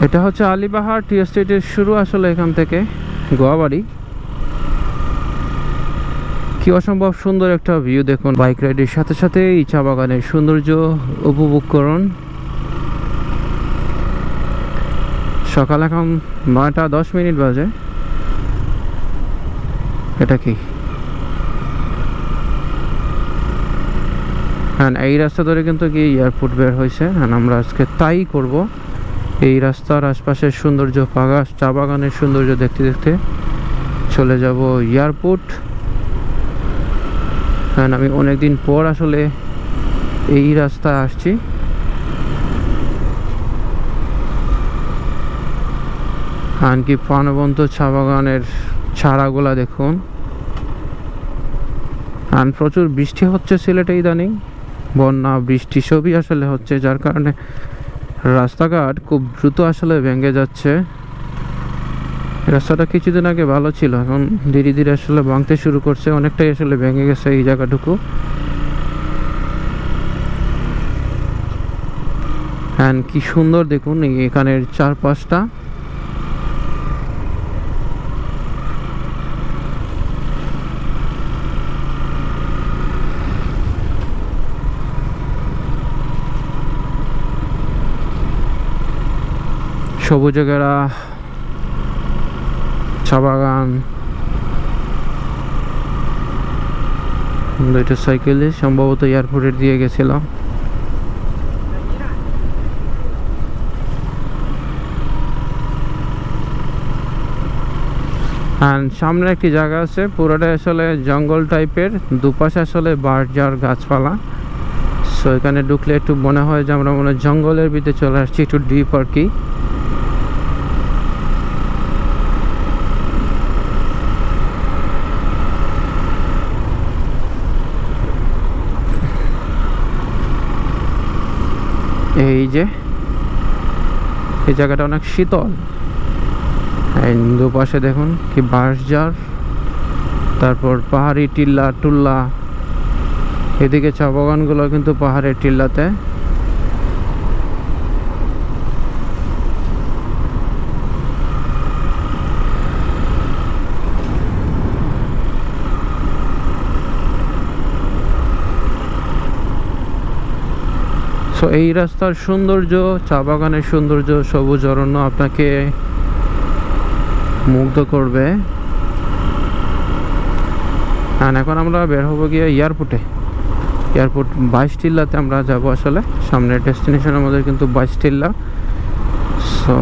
এটা হচ্ছে আলীবাহার টি এস্টেটের শুরু আসলে এখান থেকে গোয়াবাড়ি। কি অসম্ভব সুন্দর একটা ভিউ দেখুন, বাইক রাইডের সাথে সাথে এই চা বাগানের সৌন্দর্য উপভোগ করুন। সকাল এখন 9:10 বাজে। এটা কি? হ্যাঁ, এই রাস্তা ধরে কিন্তু কি এয়ারপোর্ট বের হয়েছে। হ্যাঁ, আমরা আজকে তাই করব। এই রাস্তার আশপাশের সৌন্দর্য, পাগা চা বাগানের সৌন্দর্য দেখতে দেখতে চলে যাব এয়ারপোর্ট। হ্যাঁ, আমি অনেকদিন পর আসলে এই রাস্তা আসছি। আনকি প্রাণবন্ত চা বাগানের চারাগুলা দেখুন। আর প্রচুর বৃষ্টি হচ্ছে সিলেটে ইদানিং, বন্যা বৃষ্টি সবই আসলে হচ্ছে, যার কারণে রাস্তাঘাট খুব দ্রুত আসলে ভেঙে যাচ্ছে। রাস্তাটা কিছুদিন আগে ভালো ছিল, এখন ধীরে ধীরে আসলে ভাঙতে শুরু করছে, অনেকটাই আসলে ভেঙে গেছে এই জায়গাটুকু। হ্যাঁ, কি সুন্দর দেখুন এখানের চারপাশটা। সবুজে ঘেরা চা বাগান, দুইটা সাইকেলে সম্ভবত এয়ারপোর্টের দিয়ে গেছিল। আর সামনে একটি জায়গা আছে, পুরোটা আসলে জঙ্গল টাইপের, দুপাশে আসলে বাঁশঝাড় গাছপালা। সো এখানে ঢুকলে একটু মনে হয় যে আমরা মনে হয় জঙ্গলের ভিতরে চলে আসছি, একটু ডিপ আর কি। এই যে এই জায়গাটা অনেক শীতল। দুপাশে দেখুন কি বাঁশঝাড়, তারপর পাহাড়ি টিল্লা টুল্লা। এদিকে চা বাগানগুলো কিন্তু পাহাড়ের টিল্লাতে। সো এই রাস্তার সৌন্দর্য, চা বাগানের সৌন্দর্য, সবুজ অরণ্য আপনাকে মুগ্ধ করবে। আর এখন আমরা বের হবো গিয়ে এয়ারপোর্টে। এয়ারপোর্ট 22 টিল্লাতে আমরা যাব আসলে, সামনের ডেস্টিনেশন আমাদের কিন্তু 22 টিল্লা। সো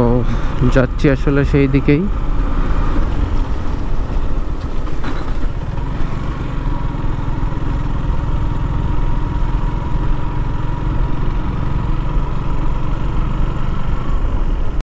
যাচ্ছি আসলে সেই দিকেই।